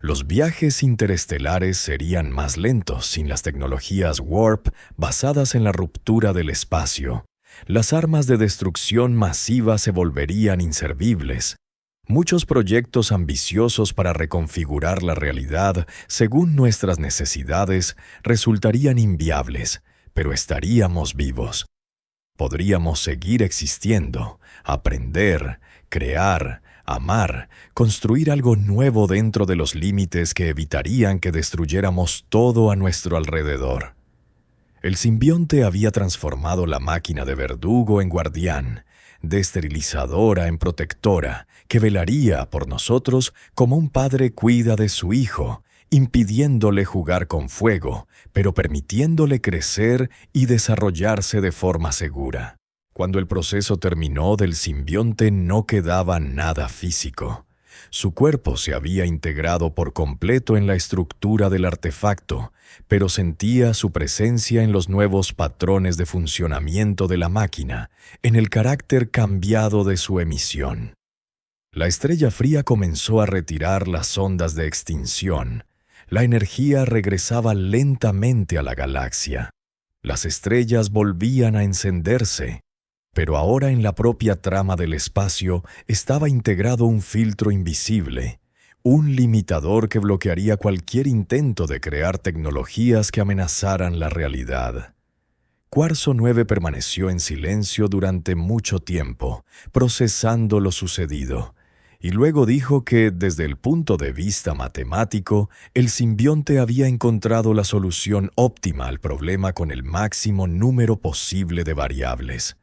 Los viajes interestelares serían más lentos sin las tecnologías Warp basadas en la ruptura del espacio. Las armas de destrucción masiva se volverían inservibles. Muchos proyectos ambiciosos para reconfigurar la realidad según nuestras necesidades resultarían inviables, pero estaríamos vivos. Podríamos seguir existiendo, aprender, crear, amar, construir algo nuevo dentro de los límites que evitarían que destruyéramos todo a nuestro alrededor. El simbionte había transformado la máquina de verdugo en guardián, de esterilizadora en protectora, que velaría por nosotros como un padre cuida de su hijo, impidiéndole jugar con fuego, pero permitiéndole crecer y desarrollarse de forma segura. Cuando el proceso terminó, del simbionte no quedaba nada físico. Su cuerpo se había integrado por completo en la estructura del artefacto, pero sentía su presencia en los nuevos patrones de funcionamiento de la máquina, en el carácter cambiado de su emisión. La estrella fría comenzó a retirar las ondas de extinción. La energía regresaba lentamente a la galaxia. Las estrellas volvían a encenderse, pero ahora en la propia trama del espacio estaba integrado un filtro invisible, un limitador que bloquearía cualquier intento de crear tecnologías que amenazaran la realidad. Cuarzo 9 permaneció en silencio durante mucho tiempo, procesando lo sucedido, y luego dijo que, desde el punto de vista matemático, el simbionte había encontrado la solución óptima al problema con el máximo número posible de variables.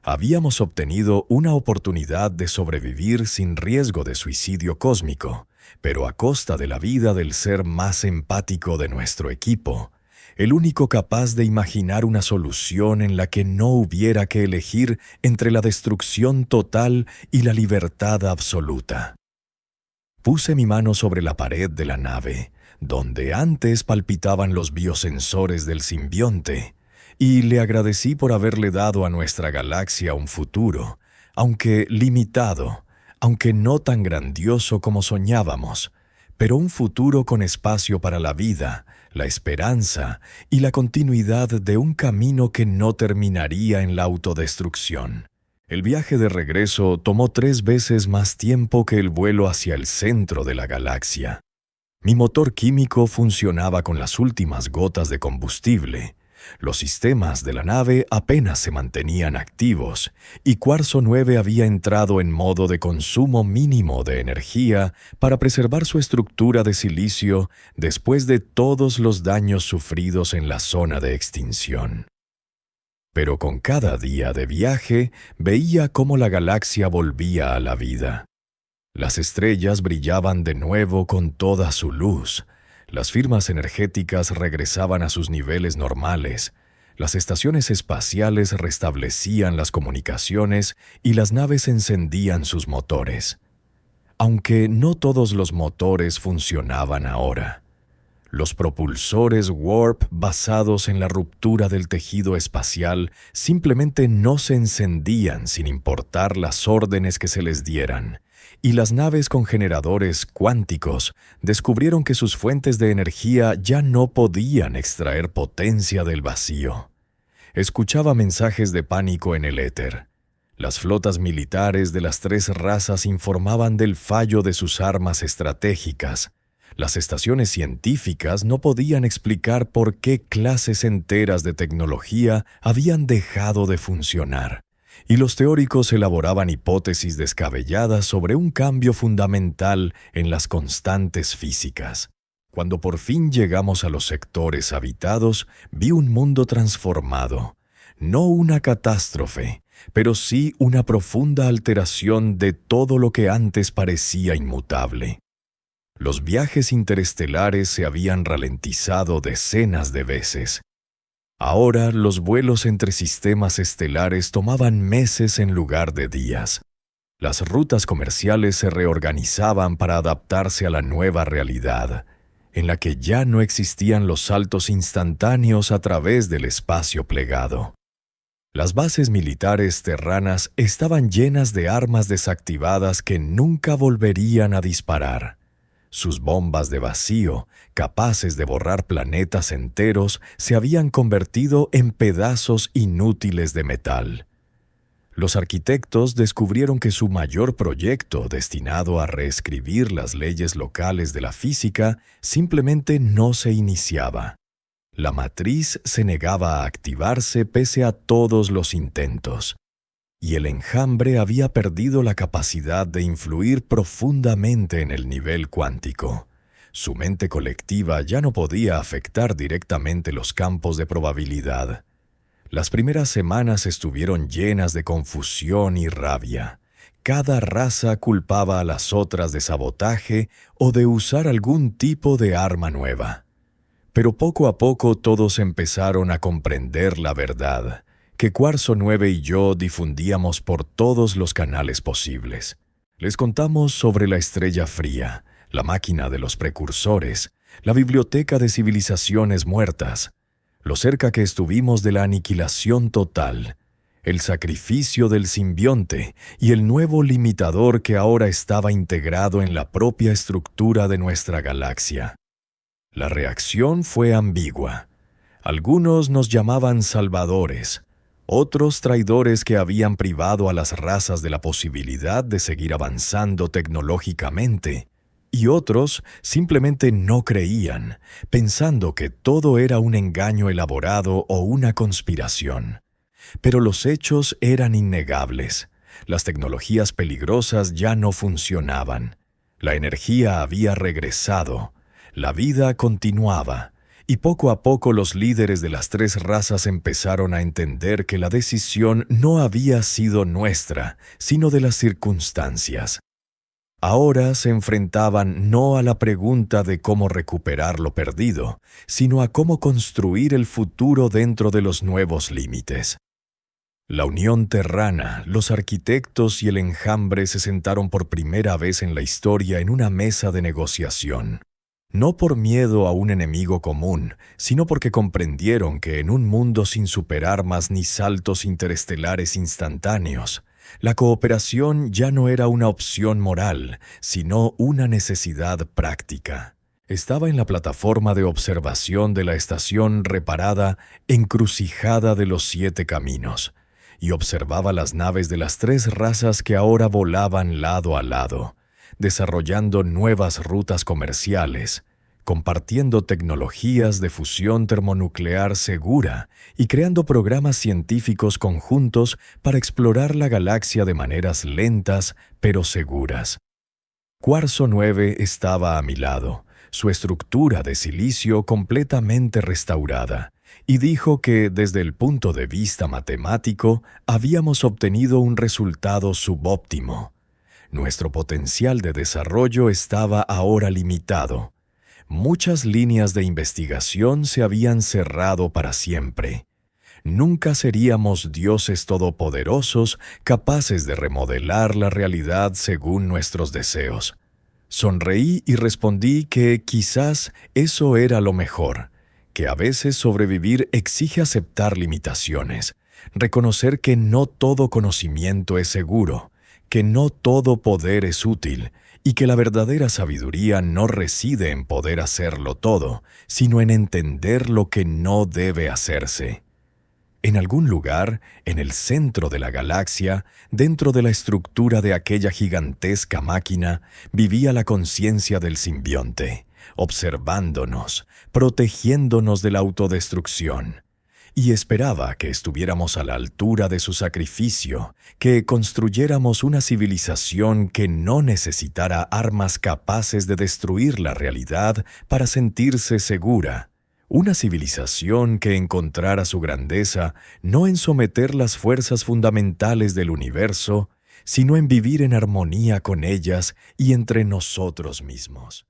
Habíamos obtenido una oportunidad de sobrevivir sin riesgo de suicidio cósmico, pero a costa de la vida del ser más empático de nuestro equipo, el único capaz de imaginar una solución en la que no hubiera que elegir entre la destrucción total y la libertad absoluta. Puse mi mano sobre la pared de la nave, donde antes palpitaban los biosensores del simbionte, y le agradecí por haberle dado a nuestra galaxia un futuro, aunque limitado, aunque no tan grandioso como soñábamos, pero un futuro con espacio para la vida, la esperanza y la continuidad de un camino que no terminaría en la autodestrucción. El viaje de regreso tomó 3 veces más tiempo que el vuelo hacia el centro de la galaxia. Mi motor químico funcionaba con las últimas gotas de combustible. Los sistemas de la nave apenas se mantenían activos, y Cuarzo 9 había entrado en modo de consumo mínimo de energía para preservar su estructura de silicio después de todos los daños sufridos en la zona de extinción. Pero con cada día de viaje veía cómo la galaxia volvía a la vida. Las estrellas brillaban de nuevo con toda su luz. Las firmas energéticas regresaban a sus niveles normales, las estaciones espaciales restablecían las comunicaciones y las naves encendían sus motores. Aunque no todos los motores funcionaban ahora. Los propulsores Warp basados en la ruptura del tejido espacial simplemente no se encendían sin importar las órdenes que se les dieran. Y las naves con generadores cuánticos descubrieron que sus fuentes de energía ya no podían extraer potencia del vacío. Escuchaba mensajes de pánico en el éter. Las flotas militares de las 3 razas informaban del fallo de sus armas estratégicas. Las estaciones científicas no podían explicar por qué clases enteras de tecnología habían dejado de funcionar. y los teóricos elaboraban hipótesis descabelladas sobre un cambio fundamental en las constantes físicas. Cuando por fin llegamos a los sectores habitados, vi un mundo transformado. No una catástrofe, pero sí una profunda alteración de todo lo que antes parecía inmutable. Los viajes interestelares se habían ralentizado decenas de veces. Ahora los vuelos entre sistemas estelares tomaban meses en lugar de días. Las rutas comerciales se reorganizaban para adaptarse a la nueva realidad, en la que ya no existían los saltos instantáneos a través del espacio plegado. Las bases militares terranas estaban llenas de armas desactivadas que nunca volverían a disparar. Sus bombas de vacío, capaces de borrar planetas enteros, se habían convertido en pedazos inútiles de metal. Los arquitectos descubrieron que su mayor proyecto, destinado a reescribir las leyes locales de la física, simplemente no se iniciaba. La matriz se negaba a activarse pese a todos los intentos, y el enjambre había perdido la capacidad de influir profundamente en el nivel cuántico. Su mente colectiva ya no podía afectar directamente los campos de probabilidad. Las primeras semanas estuvieron llenas de confusión y rabia. Cada raza culpaba a las otras de sabotaje o de usar algún tipo de arma nueva. Pero poco a poco todos empezaron a comprender la verdad, que Cuarzo 9 y yo difundíamos por todos los canales posibles. Les contamos sobre la estrella fría, la máquina de los precursores, la biblioteca de civilizaciones muertas, lo cerca que estuvimos de la aniquilación total, el sacrificio del simbionte y el nuevo limitador que ahora estaba integrado en la propia estructura de nuestra galaxia. La reacción fue ambigua. Algunos nos llamaban salvadores, otros traidores que habían privado a las razas de la posibilidad de seguir avanzando tecnológicamente, y otros simplemente no creían, pensando que todo era un engaño elaborado o una conspiración. Pero los hechos eran innegables. Las tecnologías peligrosas ya no funcionaban. La energía había regresado. La vida continuaba, y poco a poco los líderes de las tres razas empezaron a entender que la decisión no había sido nuestra, sino de las circunstancias. Ahora se enfrentaban no a la pregunta de cómo recuperar lo perdido, sino a cómo construir el futuro dentro de los nuevos límites. La Unión Terrana, los arquitectos y el enjambre se sentaron por primera vez en la historia en una mesa de negociación. No por miedo a un enemigo común, sino porque comprendieron que en un mundo sin superarmas ni saltos interestelares instantáneos, la cooperación ya no era una opción moral, sino una necesidad práctica. Estaba en la plataforma de observación de la estación reparada Encrucijada de los 7 Caminos, y observaba las naves de las 3 razas que ahora volaban lado a lado, desarrollando nuevas rutas comerciales, compartiendo tecnologías de fusión termonuclear segura y creando programas científicos conjuntos para explorar la galaxia de maneras lentas pero seguras. Cuarzo 9 estaba a mi lado, su estructura de silicio completamente restaurada, y dijo que desde el punto de vista matemático habíamos obtenido un resultado subóptimo. Nuestro potencial de desarrollo estaba ahora limitado. Muchas líneas de investigación se habían cerrado para siempre. Nunca seríamos dioses todopoderosos capaces de remodelar la realidad según nuestros deseos. Sonreí y respondí que quizás eso era lo mejor, que a veces sobrevivir exige aceptar limitaciones, reconocer que no todo conocimiento es seguro, que no todo poder es útil y que la verdadera sabiduría no reside en poder hacerlo todo, sino en entender lo que no debe hacerse. En algún lugar, en el centro de la galaxia, dentro de la estructura de aquella gigantesca máquina, vivía la conciencia del simbionte, observándonos, protegiéndonos de la autodestrucción. y esperaba que estuviéramos a la altura de su sacrificio, que construyéramos una civilización que no necesitara armas capaces de destruir la realidad para sentirse segura. Una civilización que encontrara su grandeza no en someter las fuerzas fundamentales del universo, sino en vivir en armonía con ellas y entre nosotros mismos.